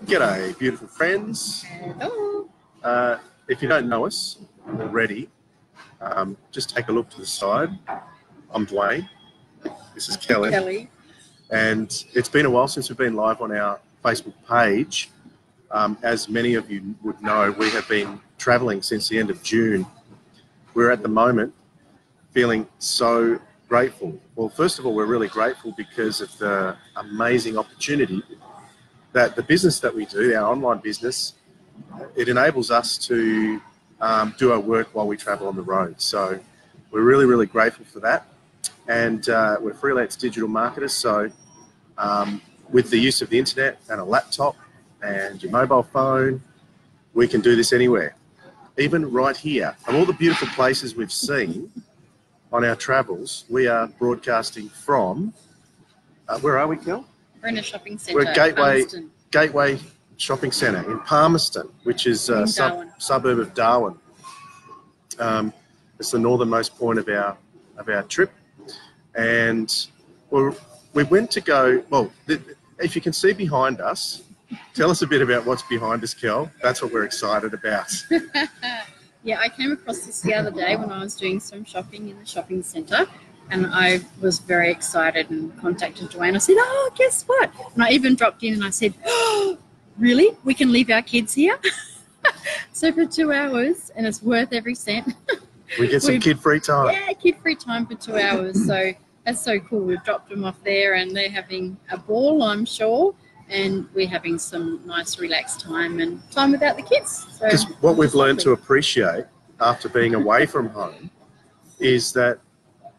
G'day, beautiful friends. Hello. If you don't know us already, just take a look to the side. I'm Dwayne. This is Kelly. And it's been a while since we've been live on our Facebook page. As many of you would know, we have been travelling since the end of June. We're at the moment feeling so grateful. Well, first of all, we're really grateful because of the amazing opportunity that the business that we do, our online business, it enables us to do our work while we travel on the road. So we're really, really grateful for that. And we're freelance digital marketers. So with the use of the internet and a laptop and your mobile phone, we can do this anywhere, even right here. Of all the beautiful places we've seen on our travels, we are broadcasting from, where are we, Kel? We're in a shopping centre. We're at Gateway Shopping Centre in Palmerston, which is a suburb of Darwin. It's the northernmost point of our trip. And we went to go, well, if you can see behind us, tell us a bit about what's behind us, Kel. That's what we're excited about. Yeah, I came across this the other day when I was doing some shopping in the shopping centre. And I was very excited and contacted Joanne. I said, oh, guess what? And I even dropped in and I said, oh, really? We can leave our kids here? So for 2 hours, and it's worth every cent. We get some kid-free time. Yeah, kid-free time for 2 hours. So that's so cool. We've dropped them off there and they're having a ball, I'm sure. And we're having some nice relaxed time and time without the kids. Because what we've learned to appreciate after being away from home is that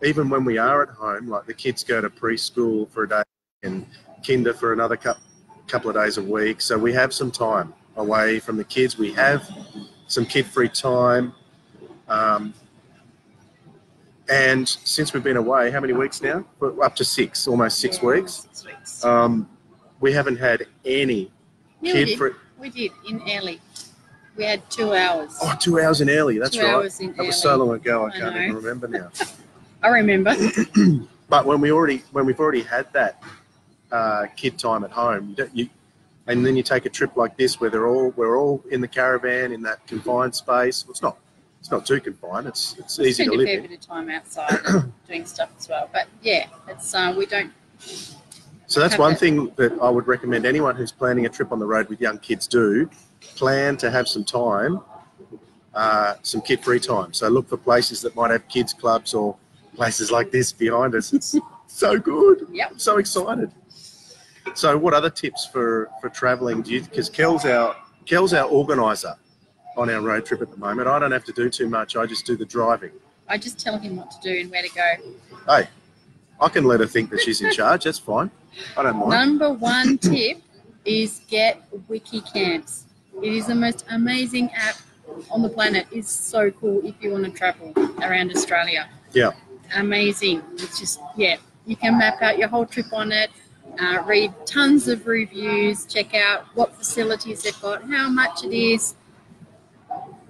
even when we are at home, like the kids go to preschool for a day and kinder for another couple of days a week. So we have some time away from the kids. We have some kid-free time. And since we've been away, how many weeks now? We're up to almost 6 weeks. 6 weeks. We haven't had any kid-free. We did in early. We had 2 hours. Oh, 2 hours in early. That's 2 right. hours in that was so long ago. I can't even remember now. I remember. But when we've already had that kid time at home, and then you take a trip like this where we're all in the caravan in that confined space. Well, it's not too confined. It's easy to live in. Spend a fair bit of time outside and doing stuff as well. But yeah, it's we don't. So that's one thing that I would recommend anyone who's planning a trip on the road with young kids do. Plan to have some time, some kid-free time. So look for places that might have kids clubs or places like this behind us. It's so good. Yep. I'm so excited. So what other tips for traveling do you, because Kel's our organizer on our road trip at the moment. I don't have to do too much. I just do the driving. I just tell him what to do and where to go. Hey, I can let her think that she's in charge. That's fine. I don't mind. Number one tip is get Wiki Camps. It is the most amazing app on the planet. It's so cool if you want to travel around Australia. Yeah. Amazing. It's just, yeah, you can map out your whole trip on it, read tons of reviews, check out what facilities they've got, how much it is.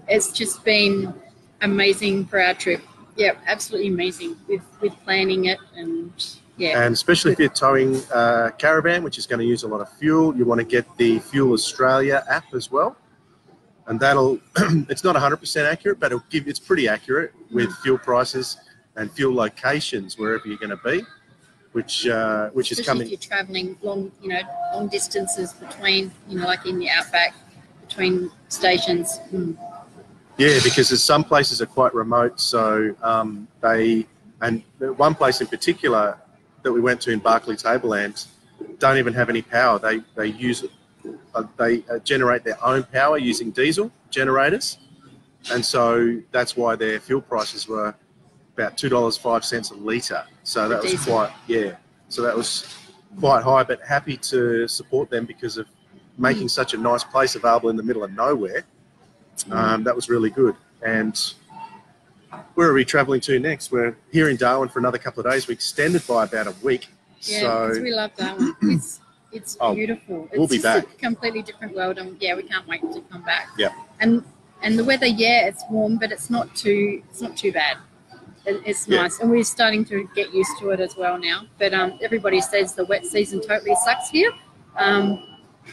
It's just been amazing for our trip. Yeah, absolutely amazing with planning it and yeah. And especially if you're towing a caravan, which is going to use a lot of fuel, you want to get the Fuel Australia app as well. And that'll, it's not 100% accurate, but it's pretty accurate with fuel prices and fuel locations wherever you're going to be, which is coming. If you're travelling long distances between, like in the outback, between stations. Yeah, because there's some places are quite remote, so and one place in particular that we went to in Barkly Tableland don't even have any power. They use they generate their own power using diesel generators, and so that's why their fuel prices were about $2.05 a litre. So that was quite high, but happy to support them because of making such a nice place available in the middle of nowhere. That was really good. And where are we travelling to next? We're here in Darwin for another couple of days. We extended by about a week. Yeah, because we love Darwin. It's beautiful. We'll be back. It's a completely different world, and yeah, we can't wait to come back. Yeah. And the weather, yeah, it's warm, but it's not too bad. It's nice, and we're starting to get used to it as well now. But everybody says the wet season totally sucks here.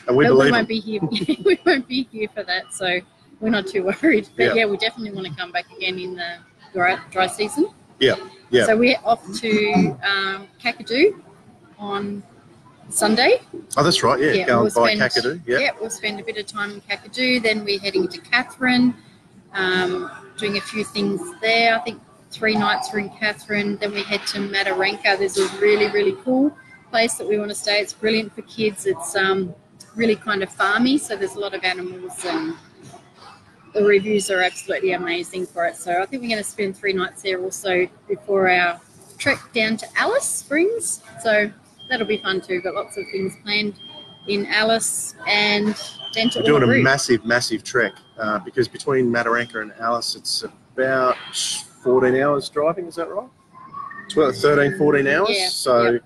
And we but believe we won't be here. We won't be here for that, so we're not too worried. But yeah, we definitely want to come back again in the dry season. Yeah, yeah. So we're off to Kakadu on Sunday. Oh, that's right. Yeah, go and buy Kakadu. Yeah. Yeah, we'll spend a bit of time in Kakadu. Then we're heading to Catherine, doing a few things there. I think 3 nights we're in Catherine. Then we head to Mataranka. There's a really, really cool place that we want to stay. It's brilliant for kids. It's really kind of farmy, so there's a lot of animals, and the reviews are absolutely amazing for it. So I think we're going to spend 3 nights there also before our trek down to Alice Springs. So that'll be fun too. Got lots of things planned in Alice, and then to we're doing a massive trek because between Mataranka and Alice, it's about 14 hours driving. Is that right? 13, 14 hours. Yeah. So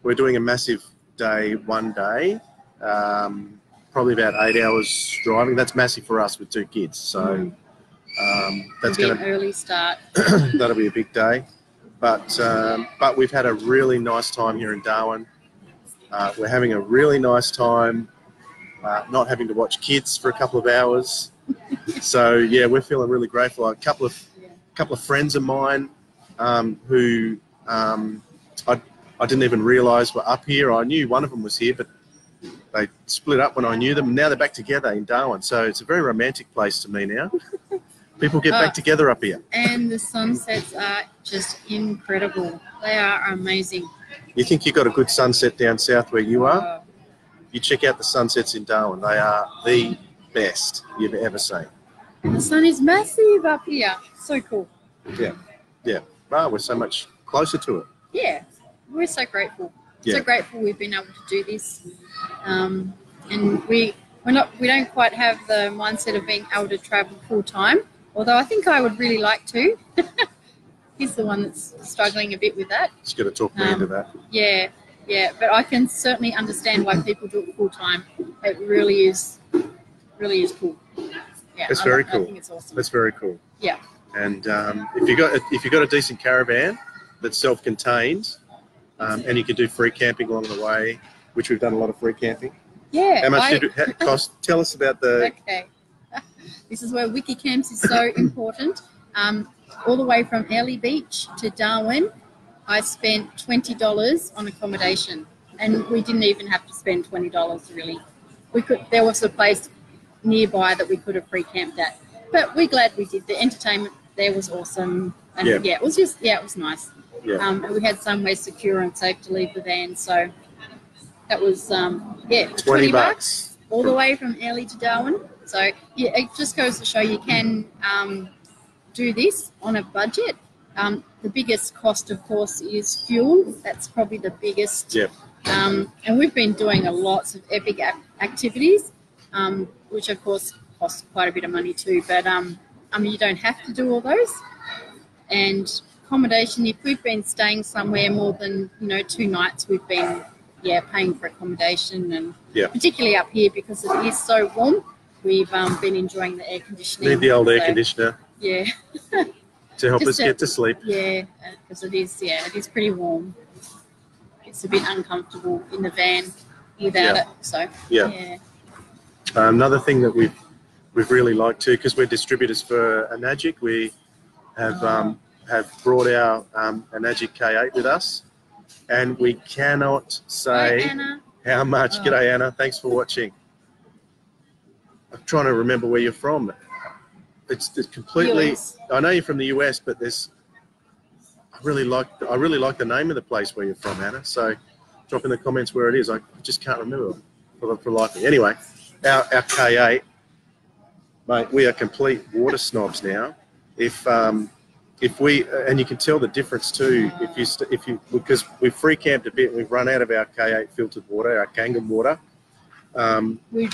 we're doing a massive day, one day. Probably about 8 hours driving. That's massive for us with 2 kids. So that's going to be an early start. That'll be a big day. But we've had a really nice time here in Darwin. We're having a really nice time not having to watch kids for a couple of hours. So yeah, we're feeling really grateful. A couple of friends of mine who I didn't even realise were up here. I knew one of them was here, but they split up when I knew them. Now they're back together in Darwin. So it's a very romantic place to me now. People get back together up here. And the sunsets are just incredible. They are amazing. You think you've got a good sunset down south where you are? You check out the sunsets in Darwin. They are the best you've ever seen. And the sun is massive up here. So cool. Yeah, yeah. Wow, we're so much closer to it. Yeah, we're so grateful. Yeah. So grateful we've been able to do this. And we don't quite have the mindset of being able to travel full time. Although I think I would really like to. He's the one that's struggling a bit with that. Just got to talk me into that. Yeah, yeah. But I can certainly understand why people do it full time. It really is cool. Yeah, it's very cool. I think it's awesome. That's very cool. Yeah. And if you got a decent caravan that's self-contained, and you can do free camping along the way, which we've done a lot of free camping. Yeah. How much did it cost? Tell us about the. Okay. This is where Wiki Camps is so important. All the way from Airlie Beach to Darwin, I spent $20 on accommodation, and we didn't even have to spend $20 really. There was a place nearby that we could have free camped at, but we're glad we did. The entertainment there was awesome, and it was nice. Yeah. And we had somewhere secure and safe to leave the van, so that was $20 all the way from Airlie to Darwin. So yeah, it just goes to show you can do this on a budget. The biggest cost, of course, is fuel. That's probably the biggest. Yep. And we've been doing lots of epic activities, which of course cost quite a bit of money too. But you don't have to do all those. And accommodation, if we've been staying somewhere more than 2 nights, we've been paying for accommodation, and particularly up here because it is so warm. We've been enjoying the air conditioning. Need the old air conditioner. Yeah. To help us get to sleep. Yeah, because it is pretty warm. It's a bit uncomfortable in the van without it. So yeah. Another thing that we've really liked too, because we're distributors for Enagic, we have brought our Enagic K8 with us, and we cannot say how much. G'day Anna, thanks for watching. I'm trying to remember where you're from. It's completely. US. I know you're from the US, but I really like the name of the place where you're from, Anna. So drop in the comments where it is. I just can't remember for life. Anyway, our K8, mate, we are complete water snobs now. If we, and you can tell the difference too, because we've free camped a bit and we've run out of our K8 filtered water, our Kangen water. We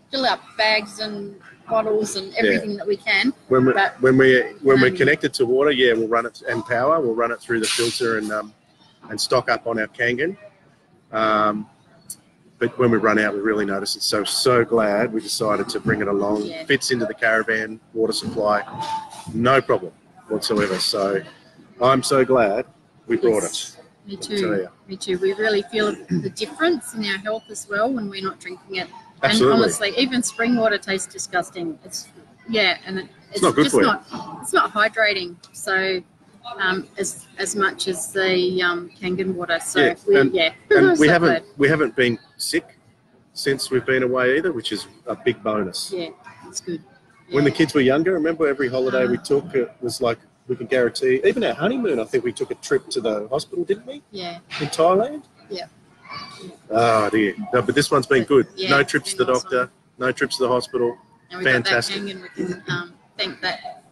fill up bags and bottles and everything that we can. When we're connected to water, we'll run it, and power, we'll run it through the filter and stock up on our Kangen. But when we run out, we really notice it. So glad we decided to bring it along. Yeah. Fits into the caravan water supply, no problem whatsoever. So I'm so glad we brought it. Me I tell too. you. Me too. We really feel the difference in our health as well when we're not drinking it. Absolutely. And honestly, even spring water tastes disgusting. It's it's not good just for you. it's not hydrating. So as much as the Kangen water. So Yeah, and so glad. we haven't been sick since we've been away either, which is a big bonus. Yeah, it's good. When the Yeah. kids were younger, remember every holiday we took, it was like we could guarantee. Even our honeymoon, I think we took a trip to the hospital, didn't we? Yeah. In Thailand. Yeah. Oh dear. No, but this one's been good. Yeah, No trips to the been doctor. awesome. No trips to the hospital. And we Fantastic. got that Kangen, we can thank that.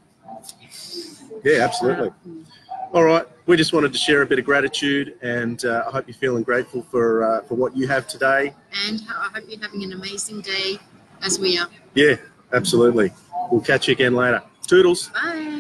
Yeah, absolutely. All right. We just wanted to share a bit of gratitude, and I hope you're feeling grateful for what you have today. And I hope you're having an amazing day as we are. Yeah, absolutely. We'll catch you again later. Toodles. Bye.